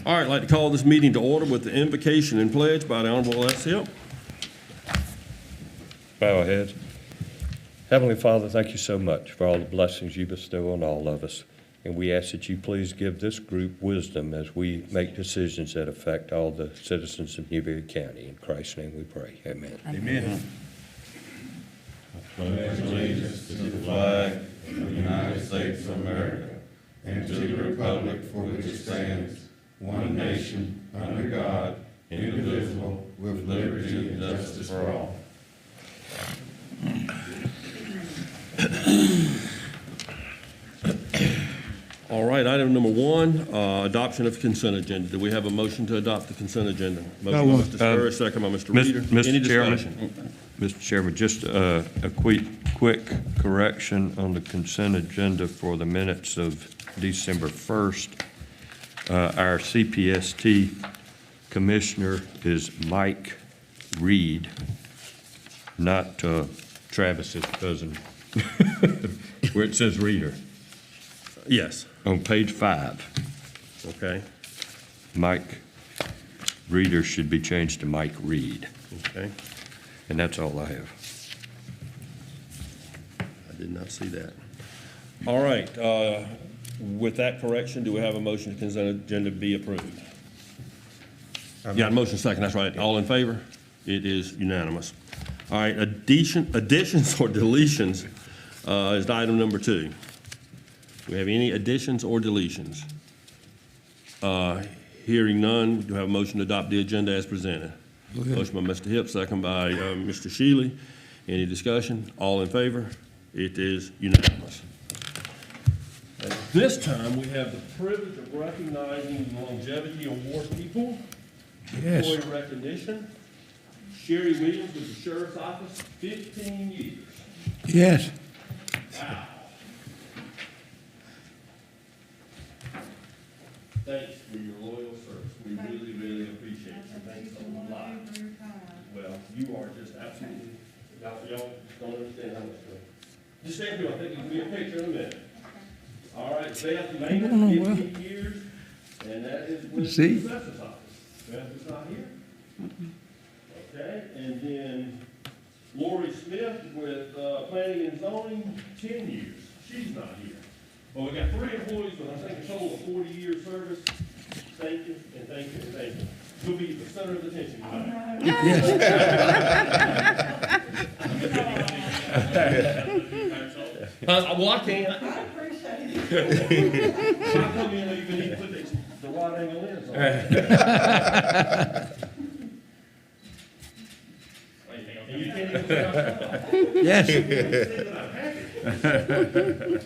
All right, I'd like to call this meeting to order with the invocation and pledge by the Honorable S. Hill. Bow our heads. Heavenly Father, thank you so much for all the blessings you bestow on all of us. And we ask that you please give this group wisdom as we make decisions that affect all the citizens of Newberry County. In Christ's name we pray. Amen. Amen. I pledge allegiance to the flag of the United States of America and to the republic for which it stands, one nation, under God, indivisible, with liberty and justice for all. All right, item number one, adoption of consent agenda. Do we have a motion to adopt the consent agenda? Motion by Mr. Spurrier, second by Mr. Reader. Any discussion? Mr. Chairman, just a quick correction on the consent agenda for the minutes of December 1st. Our CPST commissioner is Mike Reed, not Travis's cousin, where it says Reader. Yes. On page 5. Okay. Mike Reader should be changed to Mike Reed. Okay. And that's all I have. I did not see that. All right. With that correction, do we have a motion to consent agenda be approved? Yeah, motion second. That's right. All in favor? It is unanimous. All right. Additions or deletions is item number 2. Do we have any additions or deletions? Hearing none, do we have a motion to adopt the agenda as presented? Motion by Mr. Hipp, second by Mr. Shealy. Any discussion? All in favor? It is unanimous. At this time, we have the privilege of recognizing longevity award people. Yes. Employee recognition. Sherry Williams with the Sheriff's Office, 15 years. Yes. Wow. Thanks for your loyal service. We really, really appreciate you. Thanks a lot. Well, you are just absolutely, y'all don't understand how much. Just stand here, I think it'll be a picture in a minute. All right, Beth Maynard, 15 years, and that is with the Assessor's Office. Beth is not here. Okay, and then Lori Smith with Planning and Zoning, 10 years. She's not here. Well, we got 3 employees with, I think, a total of 40 years service. Thank you, and thank you, and thank you. You'll be the center of attention tonight. Well, I can't. I appreciate it. When I come in, you need to put the right angle in. So. And you can't even say I'm Yes. happy.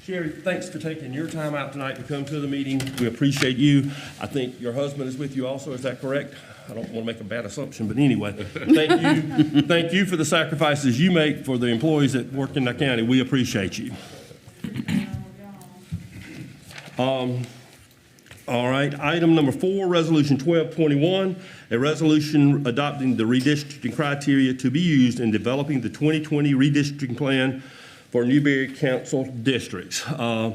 Sherry, thanks for taking your time out tonight to come to the meeting. We appreciate you. I think your husband is with you also, is that correct? I don't want to make a bad assumption, but anyway, thank you. Thank you for the sacrifices you make for the employees that work in the county. We appreciate you. All right, item number 4, Resolution 1221, a resolution adopting the redistricting criteria to be used in developing the 2020 redistricting plan for Newberry Council districts. I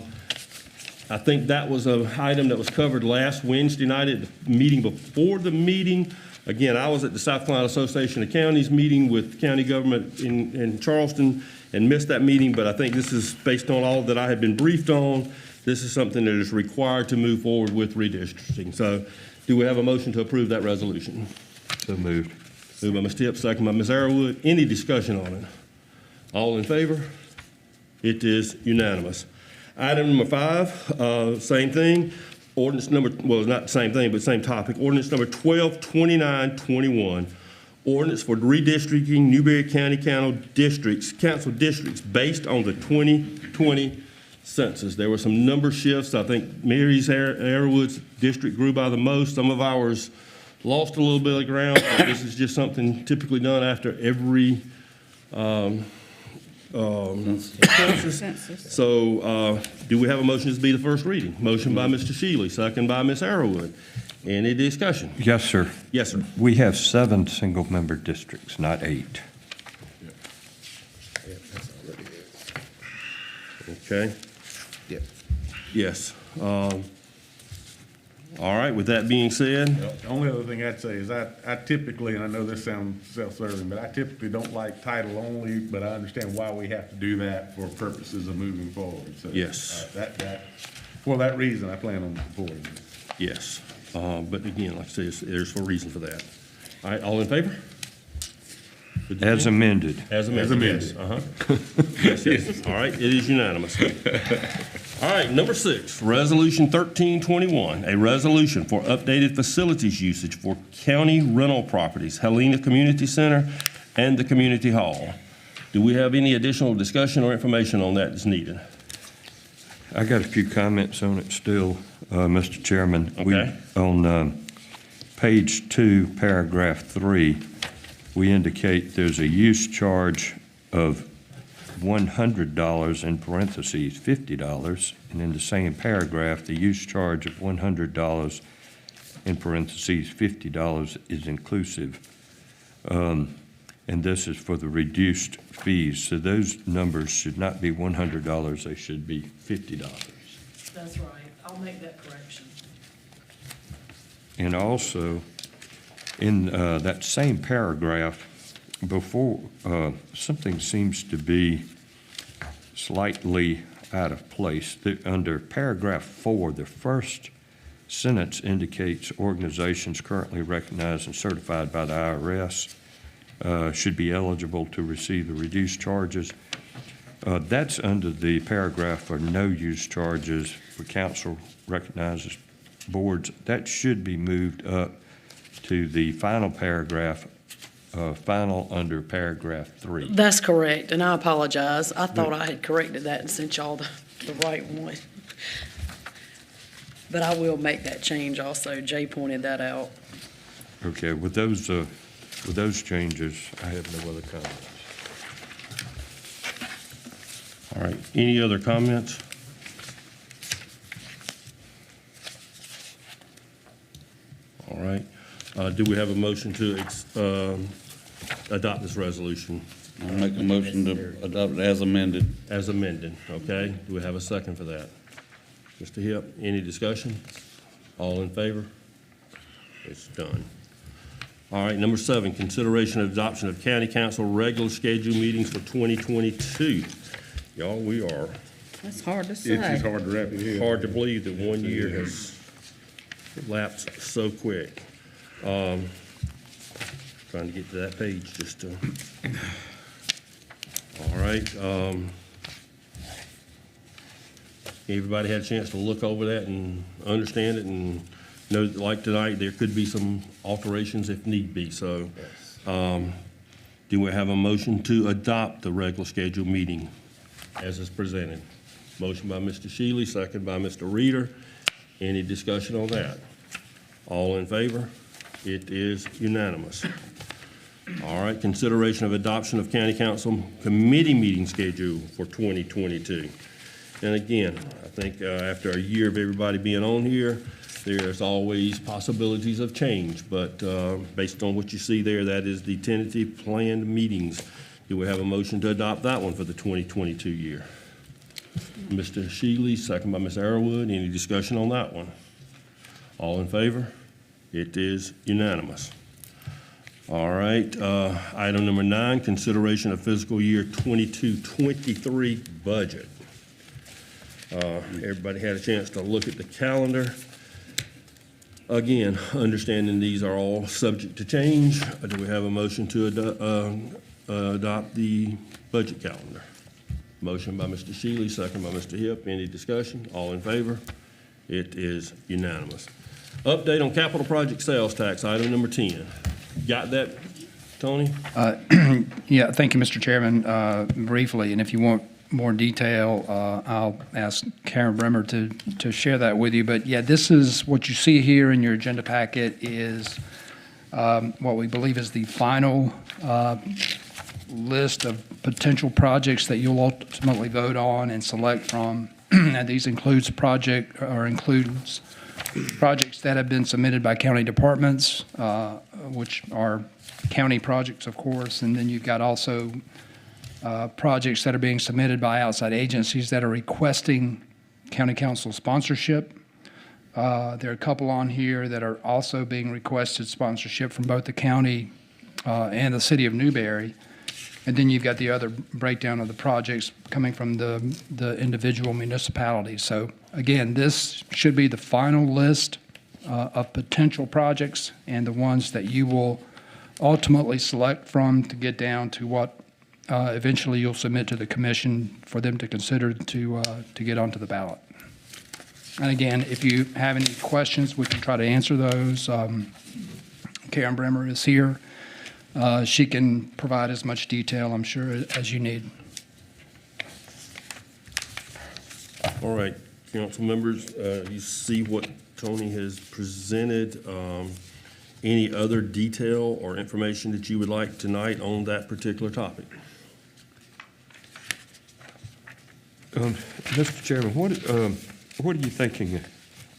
think that was an item that was covered last Wednesday night at the meeting before the meeting. Again, I was at the South Carolina Association of Counties meeting with county government in Charleston and missed that meeting, but I think this is based on all that I had been briefed on. This is something that is required to move forward with redistricting. So do we have a motion to approve that resolution? So moved. Moved by Mr. Hipp, second by Ms. Arrowwood. Any discussion on it? All in favor? It is unanimous. Item number 5, same thing. Ordinance number, well, not the same thing, but same topic. Ordinance number 122921. Ordinance for redistricting Newberry County Council districts based on the 2020 census. There were some number shifts. I think Mary's Arrowwood's district grew by the most. Some of ours lost a little bit of ground. This is just something typically done after every census. So do we have a motion to be the first reading? Motion by Mr. Shealy, second by Ms. Arrowwood. Any discussion? Yes, sir. Yes, sir. We have 7 single-member districts, not 8. Okay. Yep. Yes. All right, with that being said, The only other thing I'd say is I typically, and I know this sounds self-serving, but I typically don't like title only, but I understand why we have to do that for purposes of moving forward. So, Yes. For that reason, I plan on supporting it. yes. But again, like I said, there's a reason for that. All right, all in favor? As amended. As amended. As amended. Yes, Yes, yes. All right, it is unanimous. All right, number 6, Resolution 1321, a resolution for updated facilities usage for county rental properties, Helena Community Center and the Community Hall. Do we have any additional discussion or information on that that's needed? I got a few comments on it still, Mr. Chairman. Okay. On page 2, paragraph 3, we indicate there's a use charge of $100 in parentheses, $50, and in the same paragraph, the use charge of $100 in parentheses, $50 is inclusive. And this is for the reduced fees. So those numbers should not be $100, they should be $50. That's right. I'll make that correction. And also, in that same paragraph, before, something seems to be slightly out of place. Under paragraph 4, the first sentence indicates organizations currently recognized and certified by the IRS should be eligible to receive the reduced charges. That's under the paragraph for no use charges for council recognizes boards. That should be moved up to the final paragraph, final under paragraph 3. That's correct, and I apologize. I thought I had corrected that and sent y'all the right one. But I will make that change also. Jay pointed that out. Okay, with those changes, I have no other comments. All right, any other comments? All right, do we have a motion to adopt this resolution I'll make a motion to adopt it as amended. as amended, okay? Do we have a second for that? Mr. Hipp, any discussion? All in favor? It's done. All right, number 7, consideration of adoption of county council regular schedule meetings for 2022. Y'all, we are That's hard to It's just say. hard to wrap it in. hard to believe that 1 year has lapsed so quick. Trying to get to that page just to. All right. Everybody had a chance to look over that and understand it and know that like tonight, there could be some alterations if need be. So do we have a motion to adopt the regular scheduled meeting as is presented? Motion by Mr. Shealy, second by Mr. Reader. Any discussion on that? All in favor? It is unanimous. All right, consideration of adoption of county council committee meeting schedule for 2022. And again, I think after a year of everybody being on here, there's always possibilities of change, but based on what you see there, that is the tentative planned meetings. Do we have a motion to adopt that one for the 2022 year? Mr. Shealy, second by Ms. Arrowood. Any discussion on that one? All in favor? It is unanimous. All right, item number 9, consideration of fiscal year 22-23 budget. Everybody had a chance to look at the calendar. Again, understanding these are all subject to change, do we have a motion to adopt the budget calendar? Motion by Mr. Shealy, second by Mr. Hipp. Any discussion? All in favor? It is unanimous. Update on capital project sales tax, item number 10. Got that, Tony? Yeah, thank you, Mr. Chairman. Briefly, and if you want more detail, I'll ask Karen Bremer to share that with you. But yeah, this is what you see here in your agenda packet is what we believe is the final list of potential projects that you'll ultimately vote on and select from. And these includes projects that have been submitted by county departments, which are county projects, of course, and then you've got also projects that are being submitted by outside agencies that are requesting county council sponsorship. There are a couple on here that are also being requested sponsorship from both the county and the city of Newberry. And then you've got the other breakdown of the projects coming from the individual municipalities. So again, this should be the final list of potential projects and the ones that you will ultimately select from to get down to what eventually you'll submit to the commission for them to consider to get onto the ballot. And again, if you have any questions, we can try to answer those. Karen Bremer is here. She can provide as much detail, I'm sure, as you need. All right, council members, you see what Tony has presented. Any other detail or information that you would like tonight on that particular topic? Mr. Chairman, what are you thinking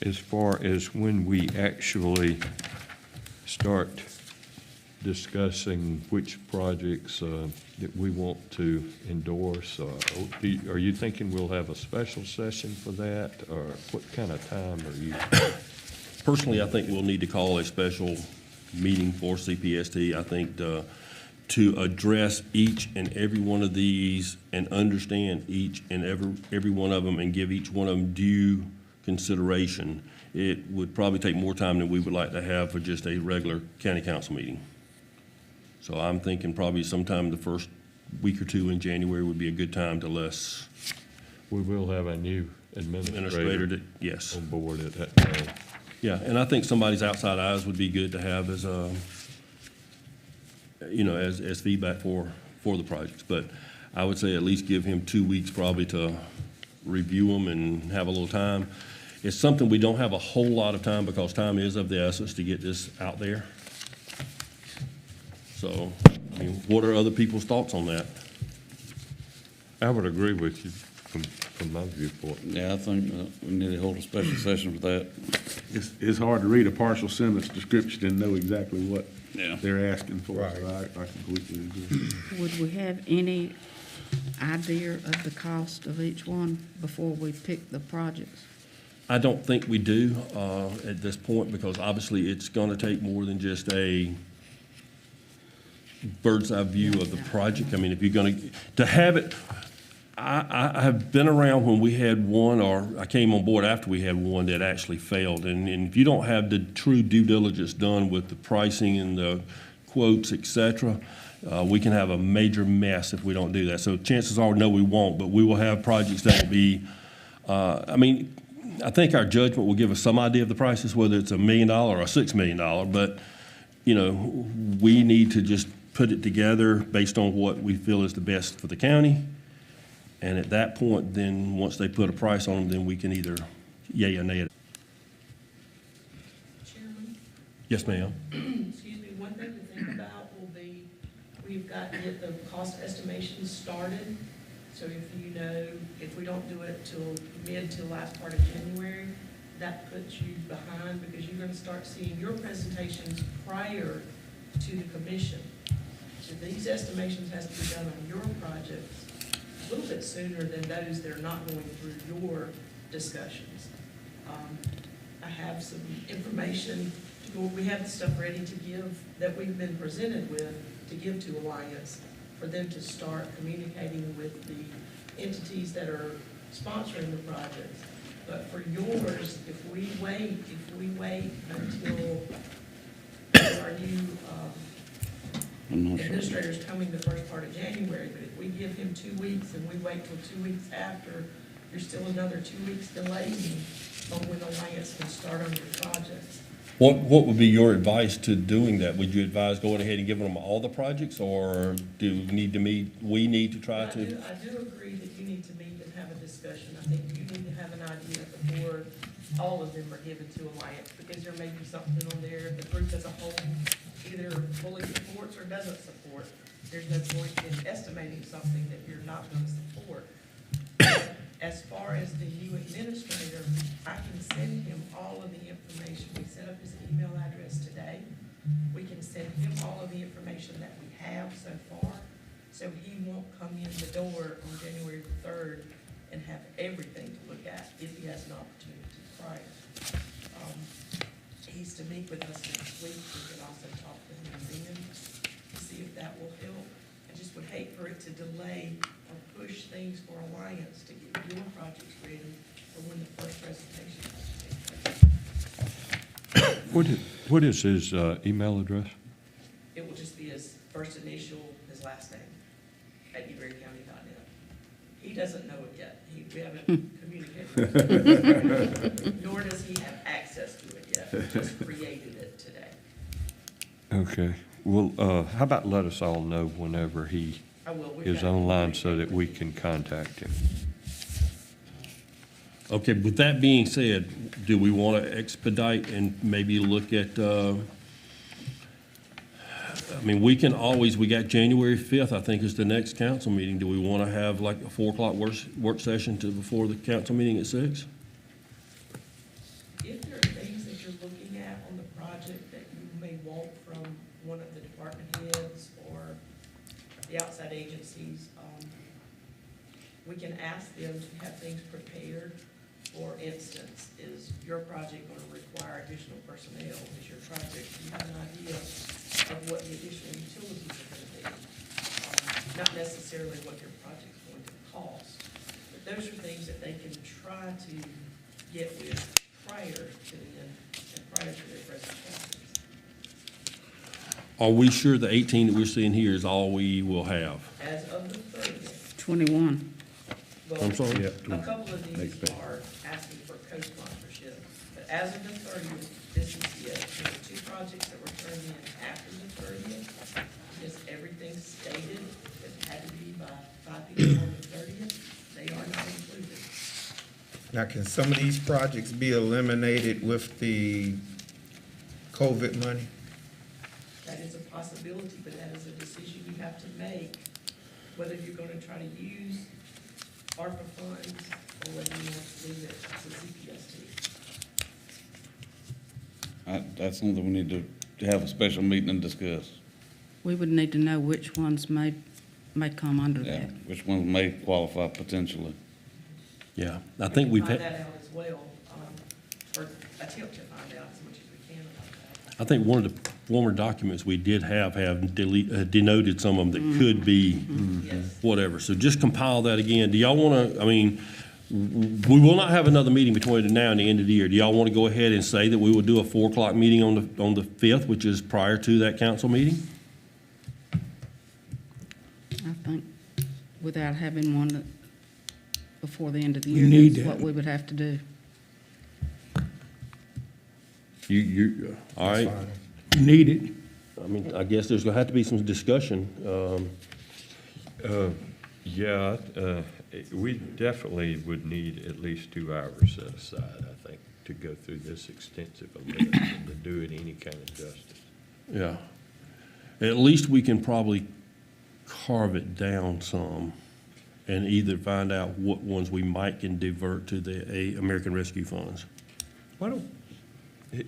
as far as when we actually start discussing which projects that we want to endorse? Are you thinking we'll have a special session for that, or what kind of time are you? Personally, I think we'll need to call a special meeting for CPST. I think to address each and every one of these and understand each and every one of them and give each one of them due consideration, it would probably take more time than we would like to have for just a regular county council meeting. So I'm thinking probably sometime the first week or two in January would be a good time to less We will have a new administrator yes. on board at that time. Yeah, and I think somebody's outside eyes would be good to have as as feedback for the projects. But I would say at least give him 2 weeks probably to review them and have a little time. It's something we don't have a whole lot of time because time is of the essence to get this out there. So, I mean, what are other people's thoughts on that? I would agree with you from my viewpoint. Yeah, I think we need to hold a special session for that. It's hard to read a partial sentence description and know exactly what Yeah. they're asking for, so I completely agree. Would we have any idea of the cost of each one before we pick the projects? I don't think we do at this point because obviously it's going to take more than just a bird's eye view of the project. I mean, if you're going to have it, I have been around when we had one, or I came on board after we had one that actually failed. And if you don't have the true due diligence done with the pricing and the quotes, et cetera, we can have a major mess if we don't do that. So chances are, no, we won't, but we will have projects that will be, I think our judgment will give us some idea of the prices, whether it's $1 million or a $6 million, but, we need to just put it together based on what we feel is the best for the county. And at that point, then, once they put a price on them, then we can either yay or nay it. Chairman, Yes, ma'am. excuse me, one thing to think about will be, we've got to get the cost estimations started. So if we don't do it till mid to last part of January, that puts you behind because you're gonna start seeing your presentations prior to the commission. So these estimations has to be done on your projects a little bit sooner than those that are not going through your discussions. I have some information, we have the stuff ready to give that we've been presented with to give to Alliance for them to start communicating with the entities that are sponsoring the projects. But for yours, if we wait until our new I'm not sure. administrator's coming the first part of January, but if we give him 2 weeks and we wait till 2 weeks after, you're still another 2 weeks delaying on when Alliance can start on your projects. What would be your advice to doing that? Would you advise going ahead and giving them all the projects, or do we need to try to? I do agree that you need to meet and have a discussion. I think you need to have an idea before all of them are given to Alliance, because there may be something on there the group as a whole either fully supports or doesn't support. There's no point in estimating something that you're not going to support. As far as the new administrator, I can send him all of the information. We set up his email address today. We can send him all of the information that we have so far, so he won't come in the door on January the 3rd and have everything to look at. at if he has an opportunity prior. He's to meet with us next week. We could also talk with him then to see if that will help. I just would hate for it to delay or push things for Alliance to get your projects ready for when the first presentation has to take place. What is his email address? It will just be his first initial, his last name, at newberrycounty.net. He doesn't know it yet. We haven't communicated with him. Nor does he have access to it yet. We just created it today. Okay. Well, how about let us all know whenever he I will. We've is got- online so that we can contact him. Okay, with that being said, do we want to expedite and maybe look at, we can always, we got January 5th, I think is the next council meeting. Do we want to have like a 4 o'clock work session before the council meeting at 6? If there are things that you're looking at on the project that you may want from one of the department heads or the outside agencies, we can ask them to have things prepared. For instance, is your project going to require additional personnel? Is your project, do you have an idea of what the additional utilities are going to be? Not necessarily what your project's going to cost, but those are things that they can try to get with prior to then and prior to their presentations. Are we sure the 18 that we're seeing here is all we will have? As of the 30th, 21. well, I'm sorry? a couple of these are asking for co-sponsorship, but as of the 30th, this is it. There were 2 projects that were turned in after the 30th, because everything stated that it had to be by 5 p.m. on the 30th. They are not included. Now, can some of these projects be eliminated with the COVID money? That is a possibility, but that is a decision you have to make, whether you're going to try to use ARPA funds or whether you want to leave it to CPST. That's something we need to have a special meeting and discuss. We would need to know which ones may come under Yeah, that. which ones may qualify potentially. Yeah, I think we've Find had, that out as well, or attempt to find out as much as we can about that. I think one of the former documents we did have denoted some of them that could be Yes. whatever. So just compile that again. Do y'all want to, we will not have another meeting between now and the end of the year. Do y'all want to go ahead and say that we will do a 4 o'clock meeting on the 5th, which is prior to that council meeting? I think without having one before the end of the We year, need that's that. what we would have to do. All right. Fine. Need it. I guess there's going to have to be some discussion. We definitely would need at least 2 hours set aside, I think, to go through this extensive a list and to do it any kind of justice. Yeah. At least we can probably carve it down some and either find out what ones we might can divert to the American Rescue Funds.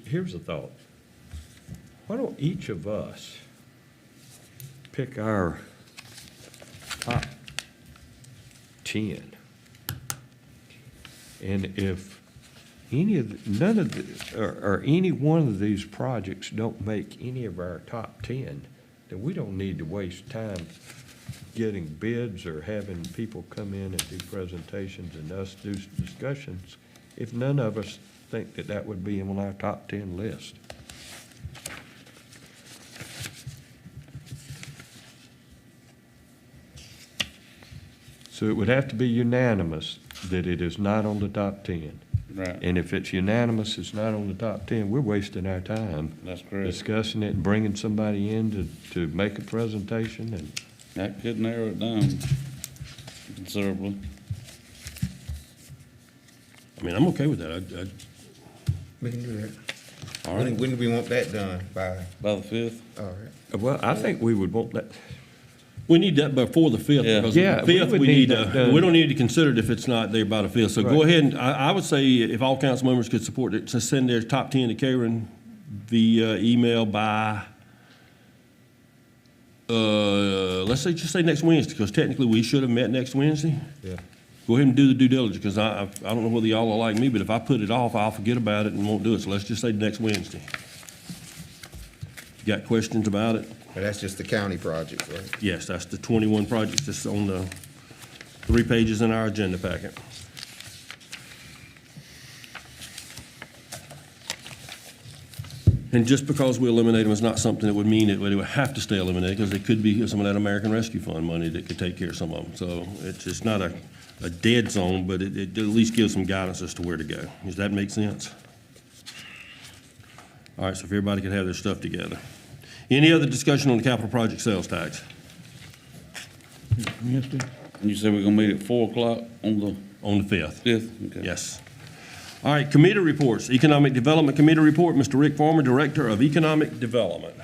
Here's a thought. Why don't each of us pick our top 10? And if any one of these projects don't make any of our top 10, then we don't need to waste time getting bids or having people come in and do presentations and us do discussions if none of us think that that would be on our top 10 list. So it would have to be unanimous that it is not on the top 10. Right. And if it's unanimous, it's not on the top 10, we're wasting our time That's correct. discussing it and bringing somebody in to make a presentation and That could narrow it down considerably. I'm okay with that. We can do that. All When right. do we want that done by? By the 5th? All right. well, I think we would want that. We need that before the 5th, Yeah. because the Yeah, we 5th, would we need need that to, done. we don't need to consider it if it's not there by the 5th. So go Right. ahead and, I would say if all council members could support it, to send their top 10 to Karen via email by, let's say, just say next Wednesday, because technically we should have met next Wednesday. Yeah. go ahead and do the due diligence, because I don't know whether y'all are like me, but if I put it off, I'll forget about it and won't do it. So let's just say next Wednesday. You got questions about it? But that's just the county project, right? Yes, that's the 21 projects that's on the 3 pages in our agenda packet. And just because we eliminate them is not something that would mean it would have to stay eliminated, because it could be some of that American Rescue Fund money that could take care of some of them. So it's not a dead zone, but it at least gives some guidance as to where to go. Does that make sense? All right, so if everybody could have their stuff together. Any other discussion on the capital project sales tax? And you said we're gonna meet at 4 o'clock on the On the 5th? 5th? Okay. Yes. All right, committee reports. Economic Development Committee report, Mr. Rick Farmer, Director of Economic Development.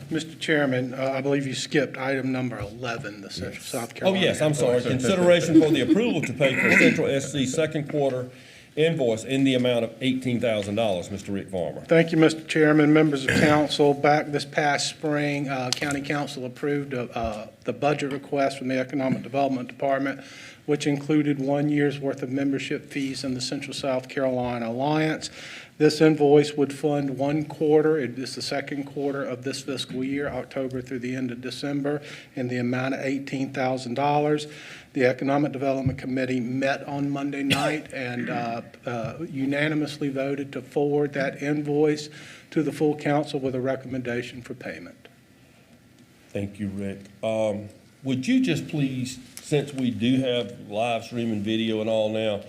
Mr. Chairman, I believe you skipped item number 11, the Central South Oh, Carolina. yes, I'm sorry. Consideration for the approval to pay for Central SC second quarter invoice in the amount of $18,000, Mr. Rick Farmer. Thank you, Mr. Chairman, members of council. Back this past spring, County Council approved the budget request from the Economic Development Department, which included 1 year's worth of membership fees in the Central South Carolina Alliance. This invoice would fund 1 quarter, it is the second quarter of this fiscal year, October through the end of December, in the amount of $18,000. The Economic Development Committee met on Monday night and unanimously voted to forward that invoice to the full council with a recommendation for payment. Thank you, Rick. Would you just please, since we do have live streaming video and all now,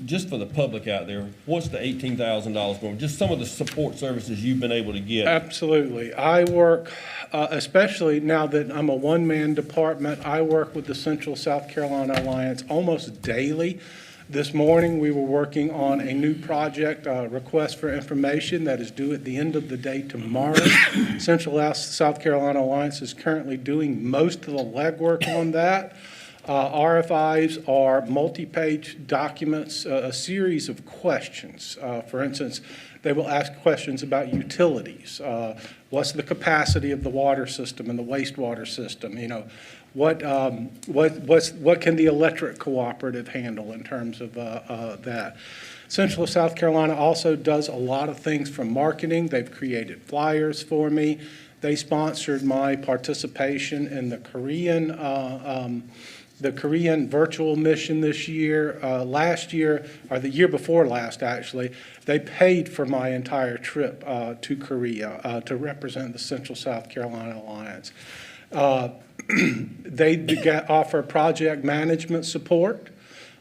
just for the public out there, what's the $18,000 going? Just some of the support services you've been able to get. Absolutely. I work, especially now that I'm a one-man department, I work with the Central South Carolina Alliance almost daily. This morning, we were working on a new project, request for information that is due at the end of the day tomorrow. Central South Carolina Alliance is currently doing most of the legwork on that. RFIs are multi-page documents, a series of questions. For instance, they will ask questions about utilities. What's the capacity of the water system and the wastewater system? You know, what can the electric cooperative handle in terms of that? Central South Carolina also does a lot of things from marketing. They've created flyers for me. They sponsored my participation in the Korean virtual mission this year. Last year, or the year before last, actually, they paid for my entire trip to Korea to represent the Central South Carolina Alliance. They offer project management support,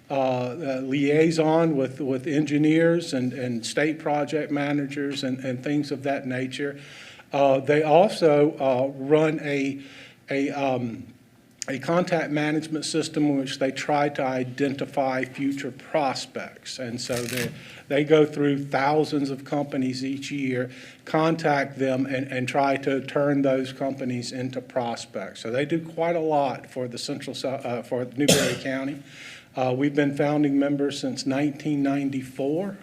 liaison with engineers and state project managers and things of that nature. They also run a contact management system in which they try to identify future prospects. And so they go through thousands of companies each year, contact them, and try to turn those companies into prospects. So they do quite a lot for the for Newberry County. We've been founding members since 1994.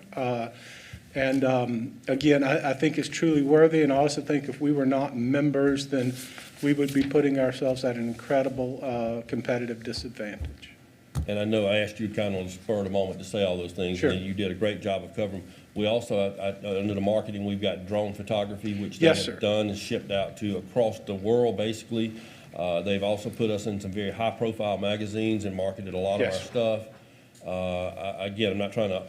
Again, I think it's truly worthy, and I also think if we were not members, then we would be putting ourselves at an incredible competitive disadvantage. And I know I asked you kind of on the spur of the moment to say all those things. Sure. And you did a great job of covering. We also, under the marketing, we've got drone photography, which they Yes, have sir. done and shipped out to across the world, basically. They've also put us in some very high-profile magazines and marketed a lot of our Yes. stuff. Again, I'm not trying to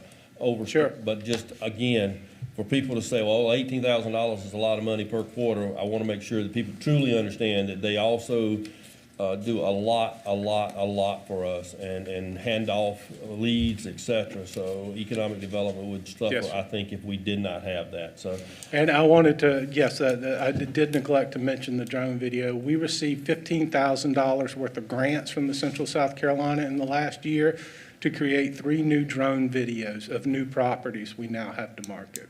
Sure. but just, again, for people to say, well, $18,000 is a lot of money per quarter, I want to make sure that people truly understand that they also do a lot for us and hand off leads, et cetera. So economic development would suffer, Yes. I think, if we did not have that. So And I wanted to, yes, I did neglect to mention the drone video. We received $15,000 worth of grants from the Central South Carolina in the last year to create 3 new drone videos of new properties we now have to market.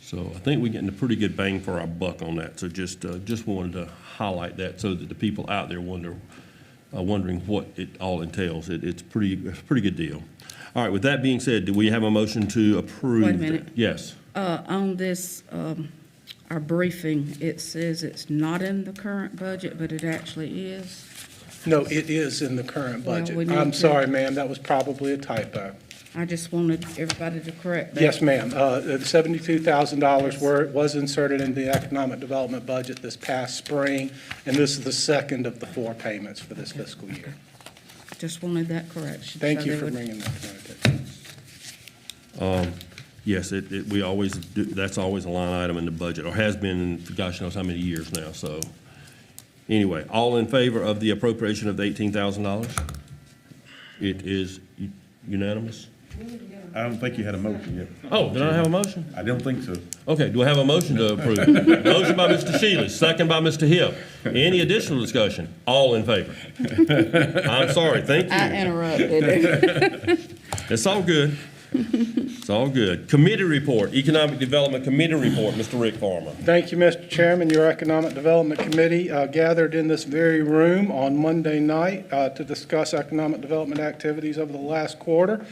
So I think we're getting a pretty good bang for our buck on that. So just wanted to highlight that so that the people out there wondering what it all entails. It's a pretty good deal. All right, with that being said, do we have a motion to approve? Wait a minute. Yes. On this, our briefing, it says it's not in the current budget, but it actually is. No, it is in the current Well, budget. we need I'm to- sorry, ma'am, that was probably a typo. I just wanted everybody to correct that. Yes, ma'am. The $72,000 was inserted in the economic development budget this past spring, and this is the second of the 4 payments for this fiscal year. Just wanted that correction. Thank so you they for would- bringing that to my attention. Yes, we always do, that's always a line item in the budget, or has been for gosh knows how many years now, so. Anyway, all in favor of the appropriation of the $18,000? It is unanimous? I don't think you had a motion yet. Oh, did I have a motion? I don't think so. Okay, do I have a motion to approve? Motion by Mr. Shealy, second by Mr. Hill. Any additional discussion? All in favor? I'm sorry, thank I you. interrupted. It's all good. It's all good. Committee report, Economic Development Committee report, Mr. Rick Farmer. Thank you, Mr. Chairman. Your Economic Development Committee gathered in this very room on Monday night to discuss economic development activities over the last quarter.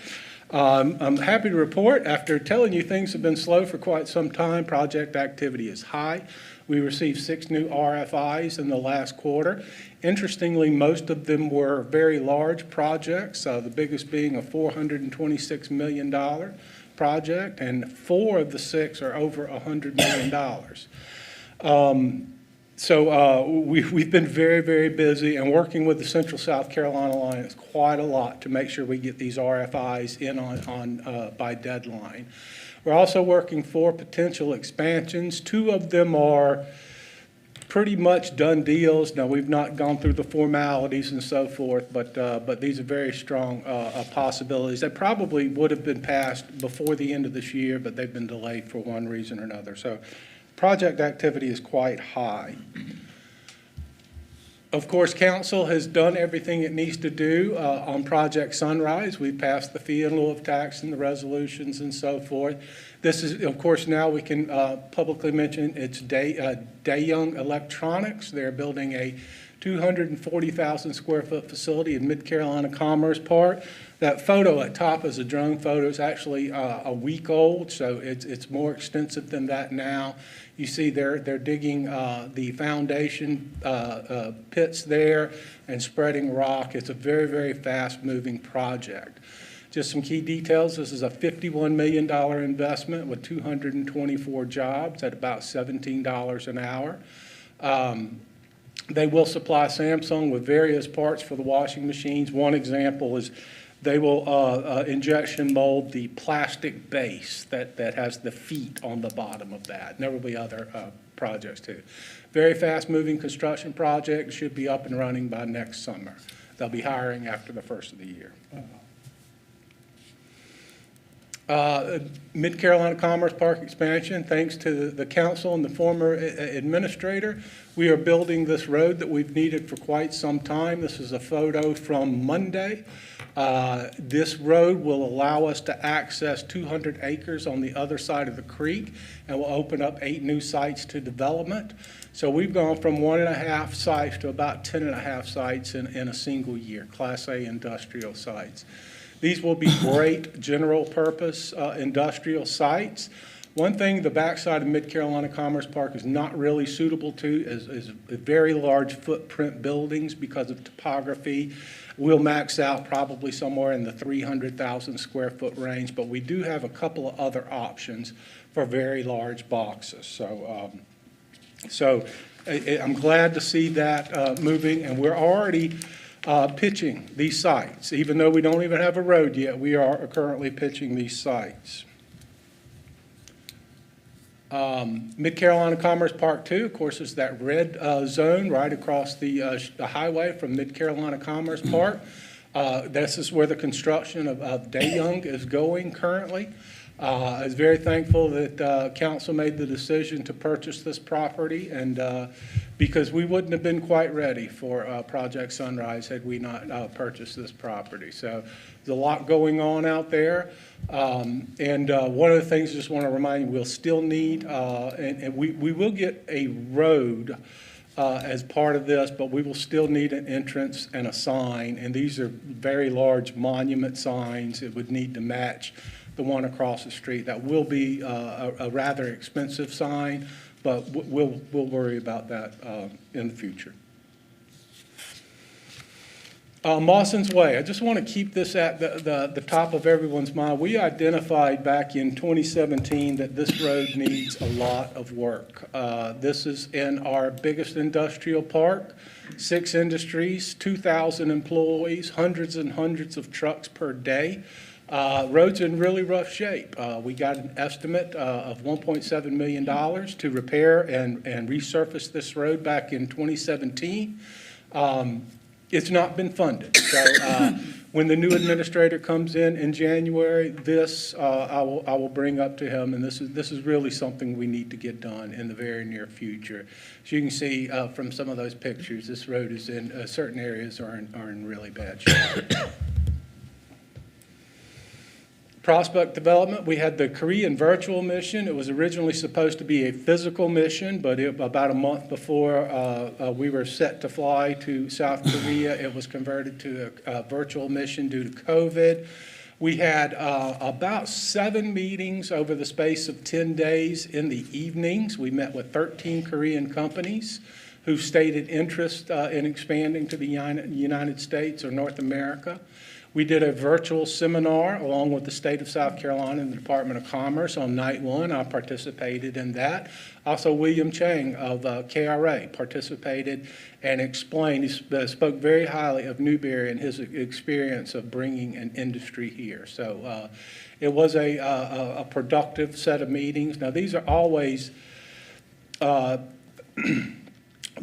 I'm happy to report, after telling you things have been slow for quite some time, project activity is high. We received 6 new RFIs in the last quarter. Interestingly, most of them were very large projects, the biggest being a $426 million project, and 4 of the 6 are over $100 million. We've been very, very busy and working with the Central South Carolina Alliance quite a lot to make sure we get these RFIs in on by deadline. We're also working 4 potential expansions. 2 of them are pretty much done deals. Now, we've not gone through the formalities and so forth, but these are very strong possibilities. They probably would have been passed before the end of this year, but they've been delayed for one reason or another. So project activity is quite high. Of course, council has done everything it needs to do on Project Sunrise. We passed the fee in lieu of tax and the resolutions and so forth. This is, of course, now we can publicly mention it's Young Electronics. They're building a 240,000 square foot facility in Mid-Carolina Commerce Park. That photo at top is a drone photo. It's actually a week old, so it's more extensive than that now. You see they're digging the foundation pits there and spreading rock. It's a very, very fast-moving project. Just some key details. This is a $51 million investment with 224 jobs at about $17 an hour. They will supply Samsung with various parts for the washing machines. One example is they will injection mold the plastic base that has the feet on the bottom of that. And there will be other projects too. Very fast-moving construction project, should be up and running by next summer. They'll be hiring after the first of the year. Mid-Carolina Commerce Park expansion, thanks to the council and the former administrator, we are building this road that we've needed for quite some time. This is a photo from Monday. This road will allow us to access 200 acres on the other side of the creek and will open up 8 new sites to development. So we've gone from 1.5 sites to about 10.5 sites in a single year, Class A industrial sites. These will be great general purpose industrial sites. One thing the backside of Mid-Carolina Commerce Park is not really suitable to is very large footprint buildings because of topography. We'll max out probably somewhere in the 300,000 square foot range, but we do have a couple of other options for very large boxes. So I'm glad to see that moving, and we're already pitching these sites. Even though we don't even have a road yet, we are currently pitching these sites. Mid-Carolina Commerce Park 2, of course, is that red zone right across the highway from Mid-Carolina Commerce Park. This is where the construction of DeYoung is going currently. I was very thankful that council made the decision to purchase this property, and because we wouldn't have been quite ready for Project Sunrise had we not purchased this property. So there's a lot going on out there. And one of the things I just want to remind you, we'll still need, and we will get a road as part of this, but we will still need an entrance and a sign. And these are very large monument signs. It would need to match the one across the street. That will be a rather expensive sign, but we'll worry about that in the future. Mawson's Way, I just want to keep this at the top of everyone's mind. We identified back in 2017 that this road needs a lot of work. This is in our biggest industrial park, 6 industries, 2,000 employees, hundreds and hundreds of trucks per day. Road's in really rough shape. We got an estimate of $1.7 million to repair and resurface this road back in 2017. It's not been funded. So when the new administrator comes in January, this I will bring up to him, and this is really something we need to get done in the very near future. As you can see from some of those pictures, this road is in certain areas are in really bad shape. Prospect development, we had the Korean virtual mission. It was originally supposed to be a physical mission, but about a month before we were set to fly to South Korea, it was converted to a virtual mission due to COVID. We had about 7 meetings over the space of 10 days in the evenings. We met with 13 Korean companies who stated interest in expanding to the United States or North America. We did a virtual seminar along with the state of South Carolina and the Department of Commerce on night 1. I participated in that. Also, William Chang of KRA participated and explained, he spoke very highly of Newberry and his experience of bringing an industry here. So it was a productive set of meetings. Now, these are always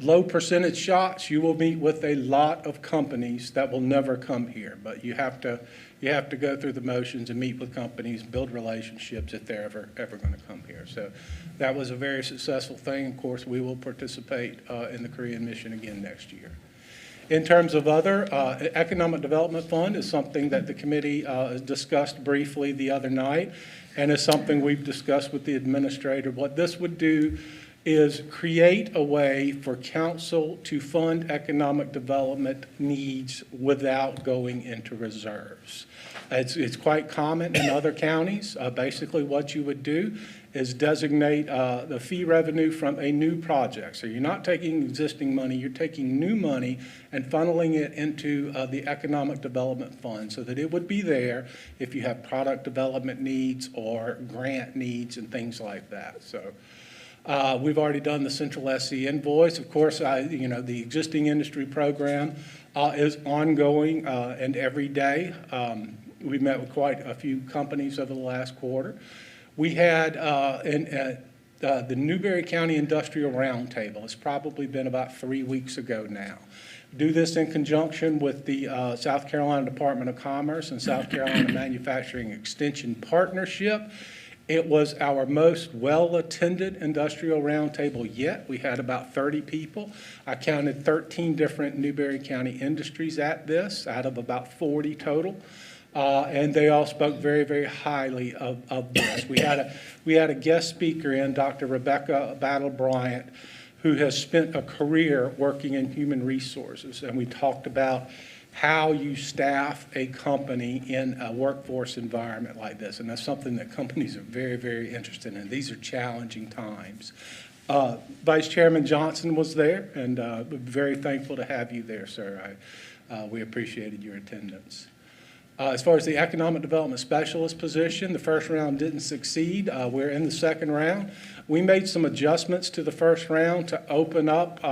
low percentage shots. You will meet with a lot of companies that will never come here, but you have to go through the motions and meet with companies, build relationships if they're ever going to come here. So that was a very successful thing. Of course, we will participate in the Korean mission again next year. In terms of other, Economic Development Fund is something that the committee discussed briefly the other night, and is something we've discussed with the administrator. What this would do is create a way for council to fund economic development needs without going into reserves. It's quite common in other counties. Basically what you would do is designate the fee revenue from a new project. So you're not taking existing money, you're taking new money and funneling it into the Economic Development Fund so that it would be there if you have product development needs or grant needs and things like that. So we've already done the Central SC invoice. Of course, the existing industry program is ongoing and every day. We've met with quite a few companies over the last quarter. We had the Newberry County Industrial Roundtable. It's probably been about 3 weeks ago now. Do this in conjunction with the South Carolina Department of Commerce and South Carolina Manufacturing Extension Partnership. It was our most well-attended industrial roundtable yet. We had about 30 people. I counted 13 different Newberry County industries at this, out of about 40 total. And they all spoke very, very highly of this. We had a guest speaker in, Dr. Rebecca Battle Bryant, who has spent a career working in human resources. And we talked about how you staff a company in a workforce environment like this. And that's something that companies are very, very interested in. These are challenging times. Vice Chairman Johnson was there, and we're very thankful to have you there, sir. We appreciated your attendance. As far as the Economic Development Specialist position, the first round didn't succeed. We're in the second round. We made some adjustments to the first round to open up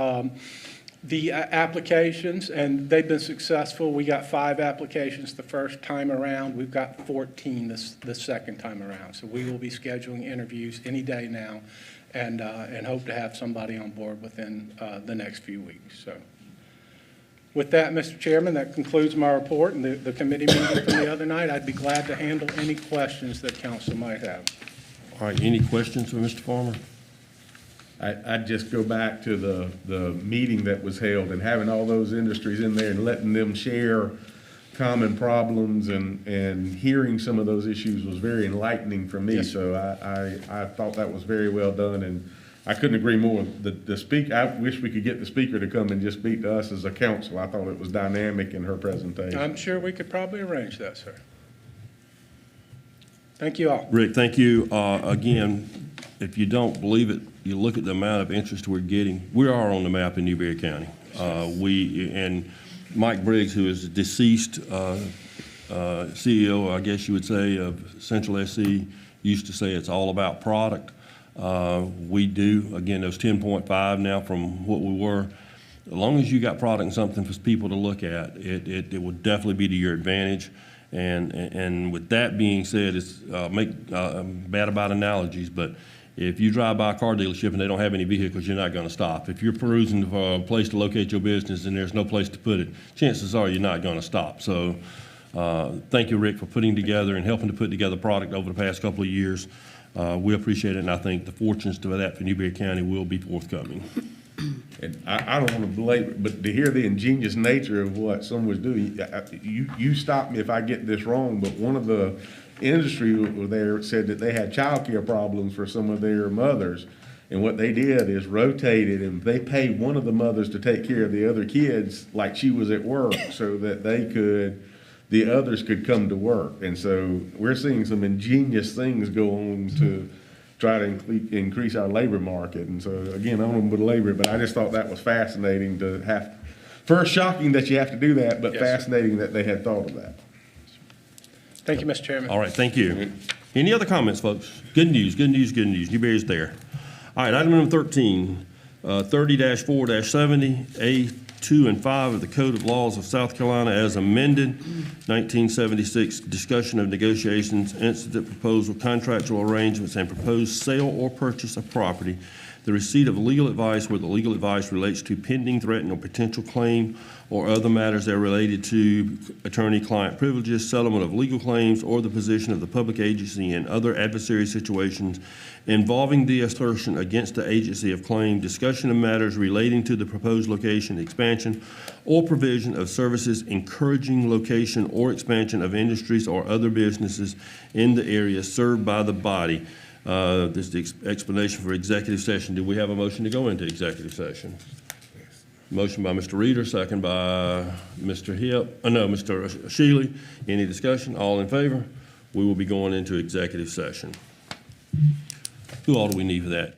the applications, and they've been successful. We got 5 applications the first time around. We've got 14 the second time around. So we will be scheduling interviews any day now, and hope to have somebody on board within the next few weeks. So with that, Mr. Chairman, that concludes my report and the committee meeting from the other night. I'd be glad to handle any questions that council might have. All right, any questions for Mr. Farmer? I'd just go back to the meeting that was held and having all those industries in there and letting them share common problems and hearing some of those issues was very enlightening for me. Yes. So I thought that was very well done, and I couldn't agree more. The speaker, I wish we could get the speaker to come and just speak to us as a council. I thought it was dynamic in her presentation. I'm sure we could probably arrange that, sir. Thank you all. Rick, thank you. Again, if you don't believe it, you look at the amount of interest we're getting. We are on the map in Newberry County. Mike Briggs, who is the deceased CEO, I guess you would say, of Central SC, used to say it's all about product. We do, again, those 10.5 now from what we were. As long as you got product and something for people to look at, it will definitely be to your advantage. And with that being said, it's bad about analogies, but if you drive by a car dealership and they don't have any vehicles, you're not going to stop. If you're perusing for a place to locate your business and there's no place to put it, chances are you're not going to stop. So thank you, Rick, for putting together and helping to put together product over the past couple of years. We appreciate it, and I think the fortunes to that for Newberry County will be forthcoming. And I don't want to belabor, but to hear the ingenious nature of what someone was doing, you stop me if I get this wrong, but one of the industry there said that they had childcare problems for some of their mothers. And what they did is rotated, and they paid one of the mothers to take care of the other kids like she was at work so that the others could come to work. And so we're seeing some ingenious things go on to try to increase our labor market. And so, again, I don't want to belabor it, but I just thought that was fascinating to have, first shocking that you have to do that, but Yes, sir. Fascinating that they had thought of that. Thank you, Mr. Chairman. All right, thank you. Any other comments, folks? Good news, good news, good news. Newberry's there. All right, item number 13, 30-4-70, A2 and 5 of the Code of Laws of South Carolina as amended, 1976, discussion of negotiations, incident proposal, contractual arrangements, and proposed sale or purchase of property, the receipt of legal advice where the legal advice relates to pending, threatened, or potential claim or other matters that are related to attorney-client privileges, settlement of legal claims, or the position of the public agency in other adversary situations involving the assertion against the agency of claim, discussion of matters relating to the proposed location, expansion, or provision of services encouraging location or expansion of industries or other businesses in the area served by the body. This is the explanation for executive session. Do we have a motion to go into executive session? Motion by Mr. Reader, second by Mr. Mr. Shealy. Any discussion? All in favor? We will be going into executive session. Who all do we need for that?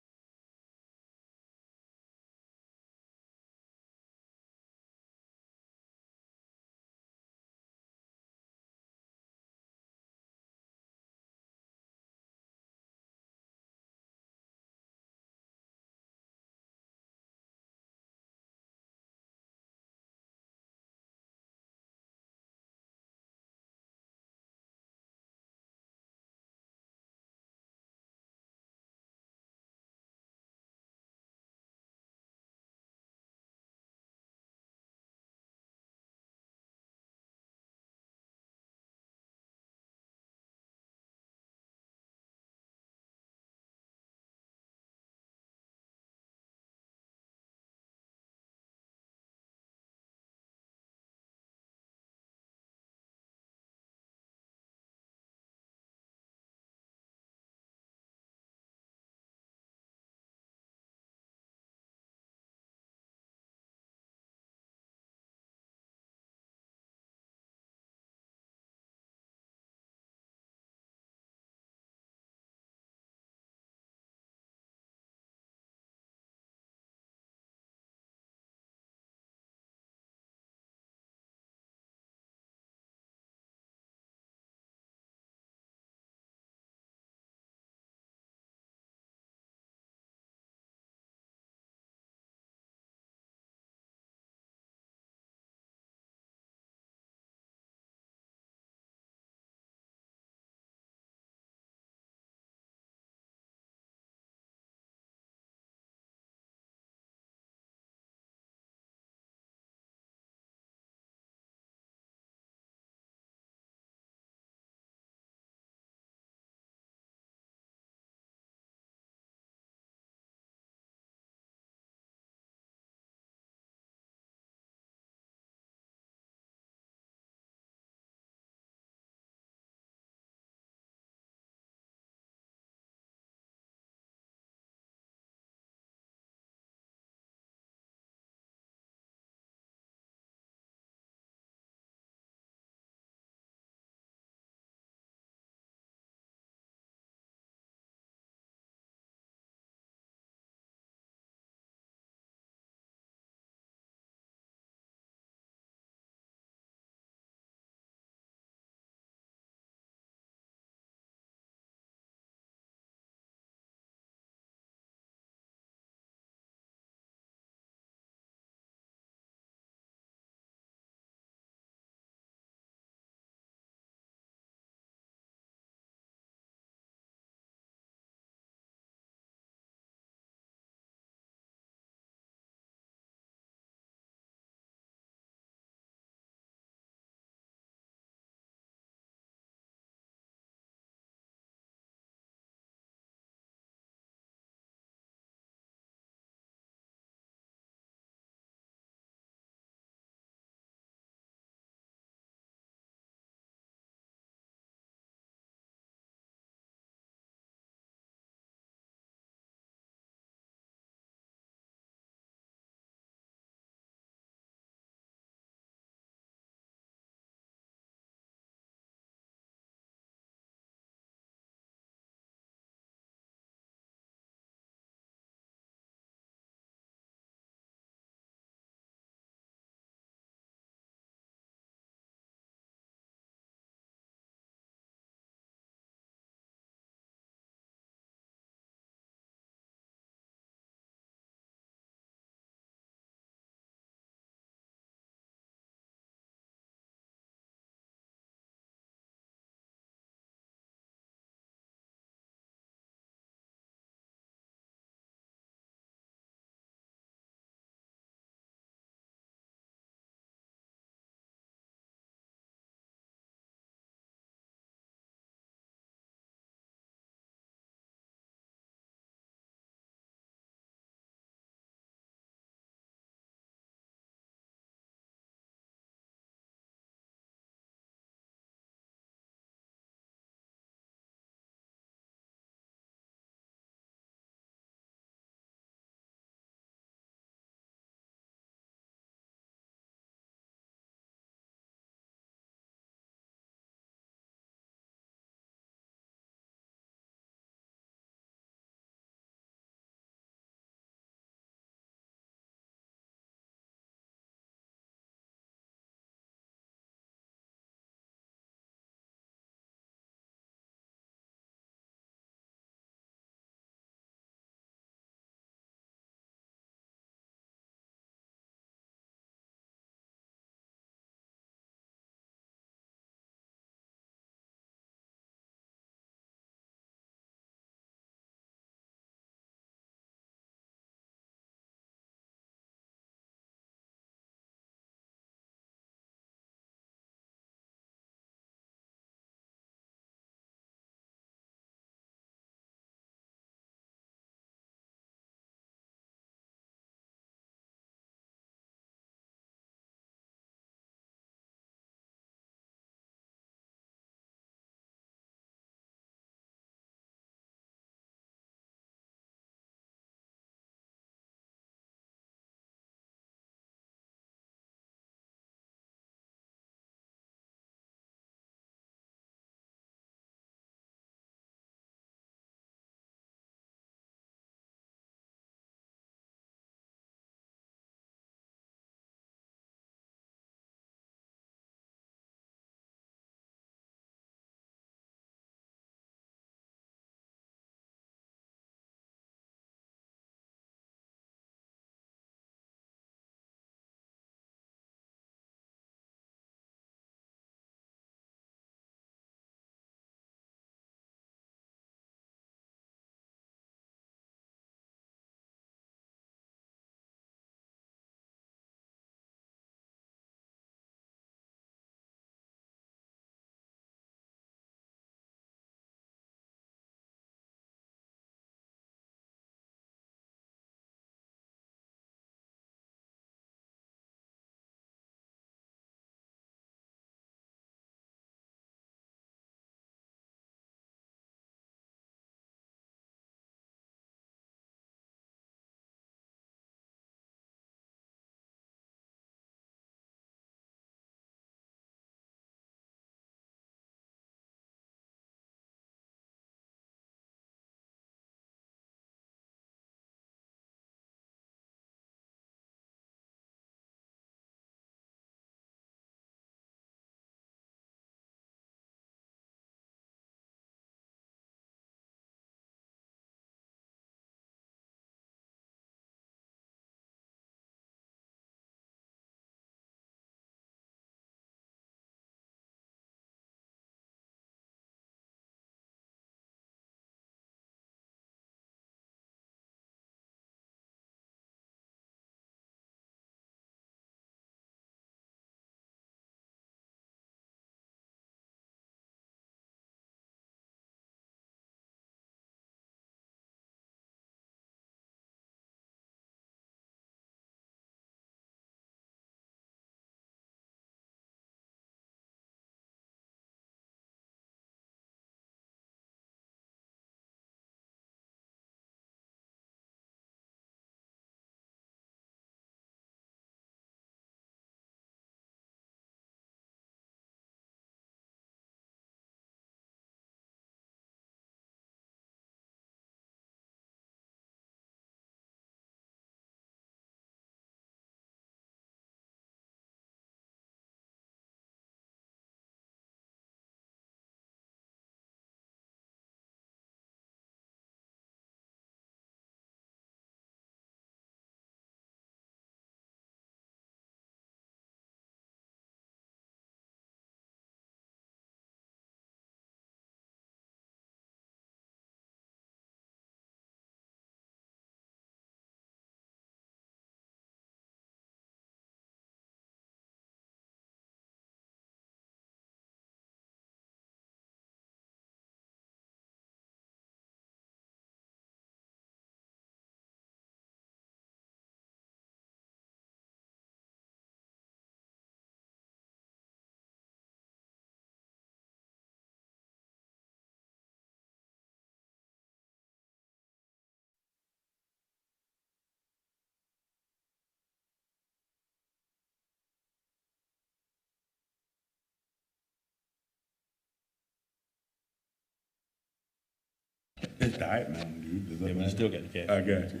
It's Diet Mountain Dew. Does that Yeah, but you matter? still got the caffeine. I got you.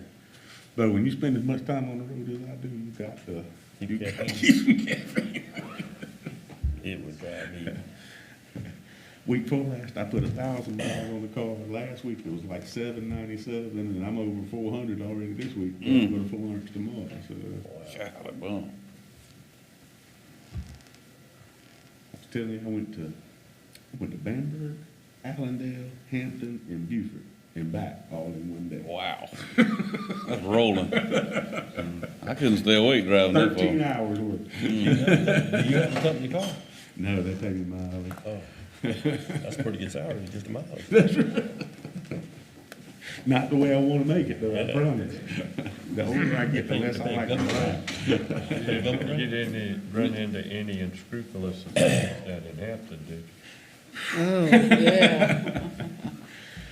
But when you spend as much time on the road as I do, you got to. Keep caffeine. Keep some caffeine. It would drive me. Week before last, I put 1,000 miles on the car. Last week, it was like 797, and I'm over 400 already this week. I'm going to Florence tomorrow, so. Golly, boom. I was telling you, I went to Bamberg, Allendale, Hampton, and Beaufort, and back all in one day. Wow. That's rolling. I couldn't stay awake driving that 13 far. hours worth. Do you have a company car? No, they take me mileage. Oh, that's a pretty good salary, just a mile. Not the way I want to make it, though, I promise. The older I get, the less I like to drive. You didn't run into any unscrupulous events down in Hampton, did you? Oh, yeah.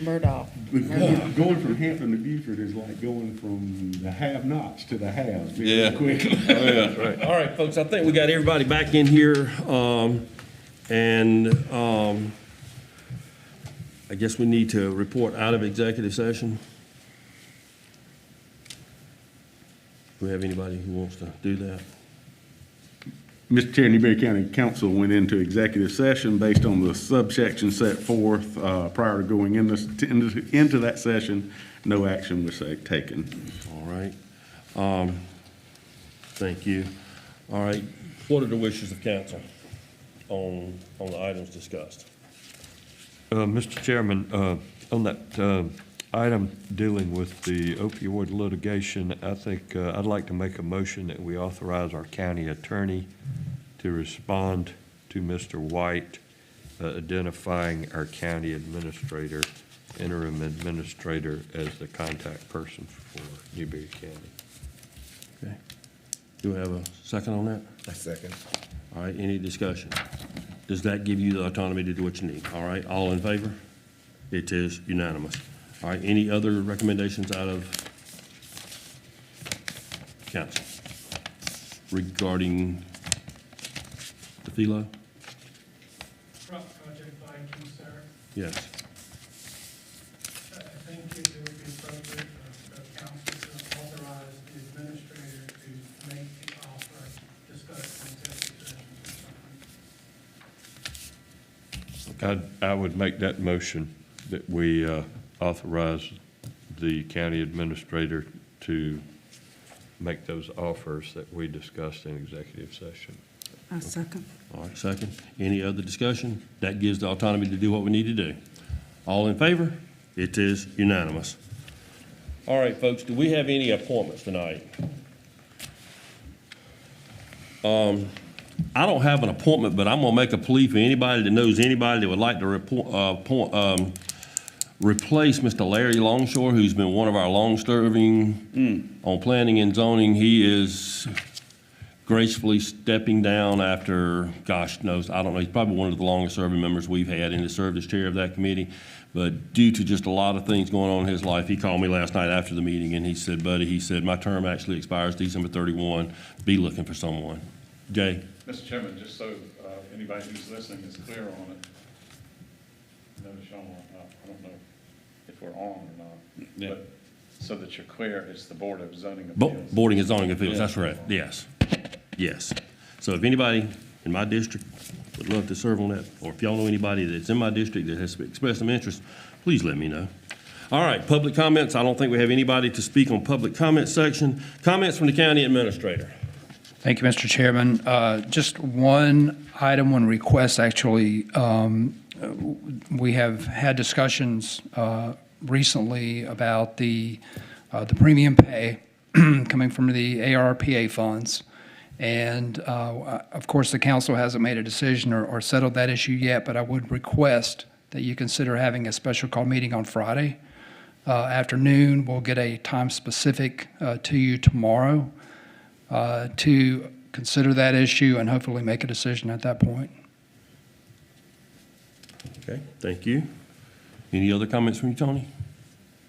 Murdoch. Going from Hampton to Beaufort is like going from the have-nots to the haves. Yeah. Quickly. Oh, yeah. All right, folks, I think we got everybody back in here, I guess we need to report out of executive session. Do we have anybody who wants to do that? Mr. Chair, Newberry County Council went into executive session based on the subsection set forth prior to going into that session. No action was taken. All right. Thank you. All right, what are the wishes of council on the items discussed? Mr. Chairman, on that item dealing with the opioid litigation, I think I'd like to make a motion that we authorize our county attorney to respond to Mr. White, identifying our county administrator, interim administrator, as the contact person for Newberry County. Okay. Do we have a second on that? A second. All right, any discussion? Does that give you the autonomy to do what you need? All right, all in favor? It is unanimous. All right, any other recommendations out of council regarding the FILO? Project Viking, sir. Yes. I think it would be appropriate for council to authorize the administrator to make the offer, discuss in executive session or something. I would make that motion that we authorize the county administrator to make those offers that we discussed in executive session. I second. All right, second. Any other discussion? That gives the autonomy to do what we need to do. All in favor? It is unanimous. All right, folks, do we have any appointments tonight? I don't have an appointment, but I'm gonna make a plea for anybody that knows anybody that would like to replace Mr. Larry Longshore, who's been one of our long-serving on planning and zoning. He is gracefully stepping down after, gosh knows, I don't know, he's probably one of the longest-serving members we've had and has served as chair of that committee. But due to just a lot of things going on in his life, he called me last night after the meeting and he said, buddy, he said, my term actually expires December 31. Be looking for someone. Jay? Mr. Chairman, just so anybody who's listening is clear on it, notice y'all, I don't know if we're on or not, Yeah. but so that you're clear, it's the Board of Zoning Bo- Appeals. Boarding and zoning appeals, that's correct, yes, yes. So if anybody in my district would love to serve on that, or if y'all know anybody that's in my district that has expressed some interest, please let me know. All right, public comments, I don't think we have anybody to speak on public comment section. Comments from the county administrator. Thank you, Mr. Chairman. Just one item, one request, actually. We have had discussions recently about the premium pay coming from the ARPA funds. And of course, the council hasn't made a decision or settled that issue yet, but I would request that you consider having a special call meeting on Friday afternoon. We'll get a time specific to you tomorrow to consider that issue and hopefully make a decision at that point. Okay, thank you. Any other comments from you, Tony?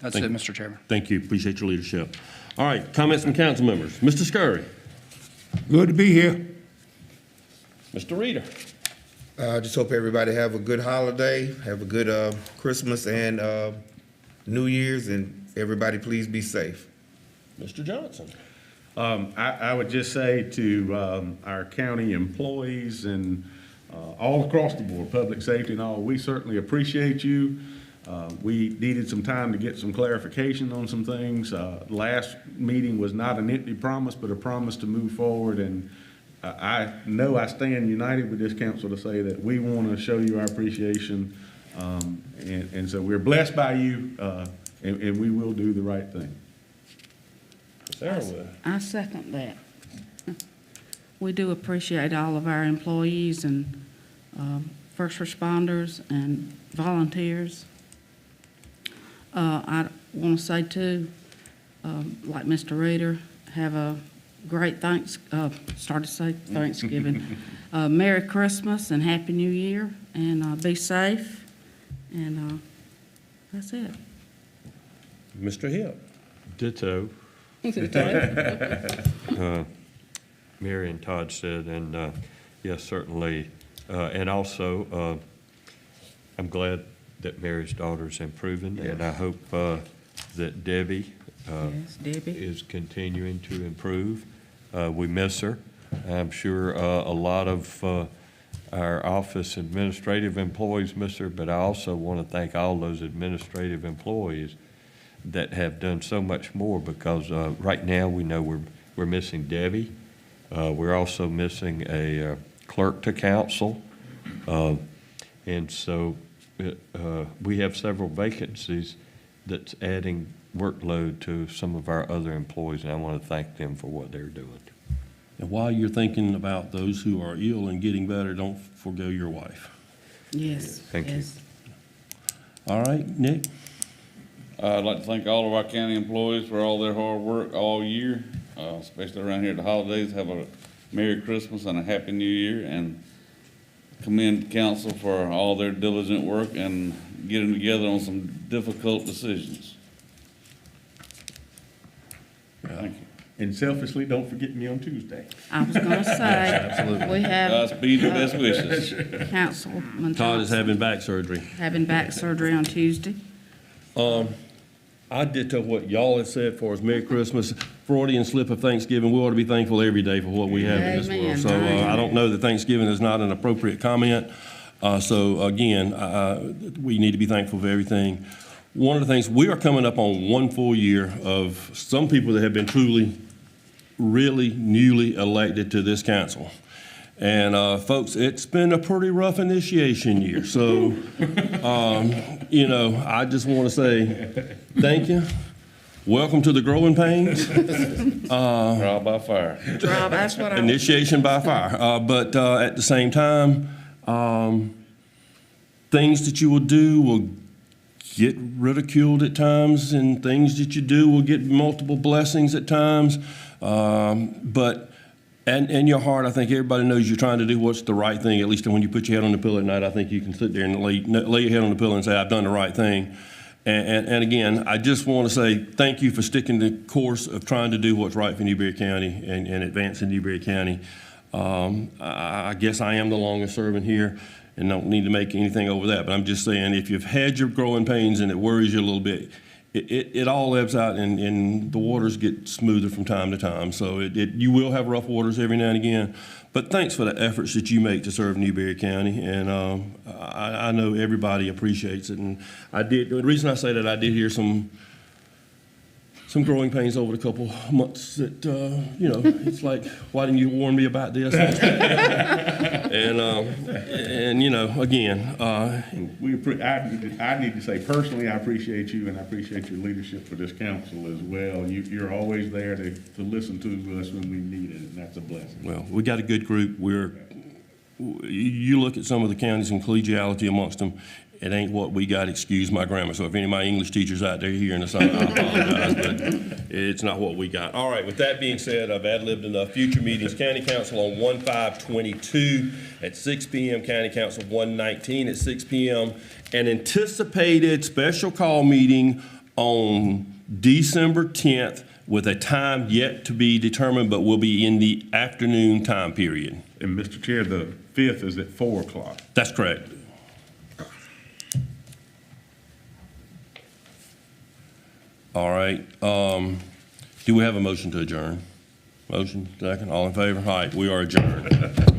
That's Thank it, you. Mr. Chairman. Thank you, appreciate your leadership. All right, comments from council members. Mr. Scurry. Good to be here. Mr. Reader. Just hope everybody have a good holiday, have a good Christmas and New Year's, and everybody please be safe. Mr. Johnson. I would just say to our county employees and all across the board, public safety and all, we certainly appreciate you. We needed some time to get some clarification on some things. Last meeting was not an empty promise, but a promise to move forward. And I know I stand united with this council to say that we want to show you our appreciation. And so we're blessed by you, and we will do the right thing. Sarah will. I second that. We do appreciate all of our employees and first responders and volunteers. I want to say too, like Mr. Reader, have a great Thanksgiving. Merry Christmas and Happy New Year, and be safe, and that's it. Mr. Hill. Ditto. Mary and Todd said, and yes, certainly. And also, I'm glad that Mary's daughter's improving, and I hope that Debbie, Yes, Debbie. is continuing to improve. We miss her. I'm sure a lot of our office administrative employees miss her, but I also want to thank all those administrative employees that have done so much more, because right now we know we're missing Debbie. We're also missing a clerk to council. And so we have several vacancies that's adding workload to some of our other employees, and I want to thank them for what they're doing. And while you're thinking about those who are ill and getting better, don't forgo your wife. Yes. Thank you. Yes. All right, Nick? I'd like to thank all of our county employees for all their hard work all year, especially around here at the holidays. Have a Merry Christmas and a Happy New Year, and commend council for all their diligent work and getting together on some difficult decisions. Thank you. And selfishly, don't forget me on Tuesday. I was gonna say, we have Godspeed and best wishes. Councilman Todd is Thompson having back surgery. having back surgery on Tuesday. I ditto what y'all have said for us. Merry Christmas, Freudian slip of Thanksgiving. We ought to be thankful every day for what we have in this world. Amen. So I don't know that Thanksgiving is not an appropriate comment. So again, we need to be thankful for everything. One of the things, we are coming up on 1 full year of some people that have been truly, really newly elected to this council. And folks, it's been a pretty rough initiation year. So, you know, I just want to say thank you. Welcome to the growing pains. Trial by fire. That's what I. Initiation by fire. But at the same time, things that you will do will get ridiculed at times, and things that you do will get multiple blessings at times. But in your heart, I think everybody knows you're trying to do what's the right thing. At least when you put your head on the pillow at night, I think you can sit there and lay your head on the pillow and say, I've done the right thing. And again, I just want to say thank you for sticking the course of trying to do what's right for Newberry County and advancing Newberry County. I guess I am the longest serving here and don't need to make anything over that, but I'm just saying if you've had your growing pains and it worries you a little bit, it all ebbs out and the waters get smoother from time to time. So you will have rough waters every now and again, but thanks for the efforts that you make to serve Newberry County, and I know everybody appreciates it. And the reason I say that, I did hear some growing pains over the couple months that, you know, it's like, why didn't you warn me about this? And you know, again, I need to say personally, I appreciate you, and I appreciate your leadership for this council as well. You're always there to listen to us when we need it, and that's a blessing. well, we got a good group. You look at some of the counties and collegiality amongst them, it ain't what we got, excuse my grammar. So if any of my English teachers out there hearing us, I apologize, but it's not what we got. All right, with that being said, I've ad-libbed enough. Future meetings, County Council on 1/5/22 at 6 p.m., County Council 1/19 at 6 p.m., an anticipated special call meeting on December 10th with a time yet to be determined, but will be in the afternoon time period. And Mr. Chair, the 5th is at 4 o'clock. That's correct. All right, do we have a motion to adjourn? Motion, second, all in favor? All right, we are adjourned.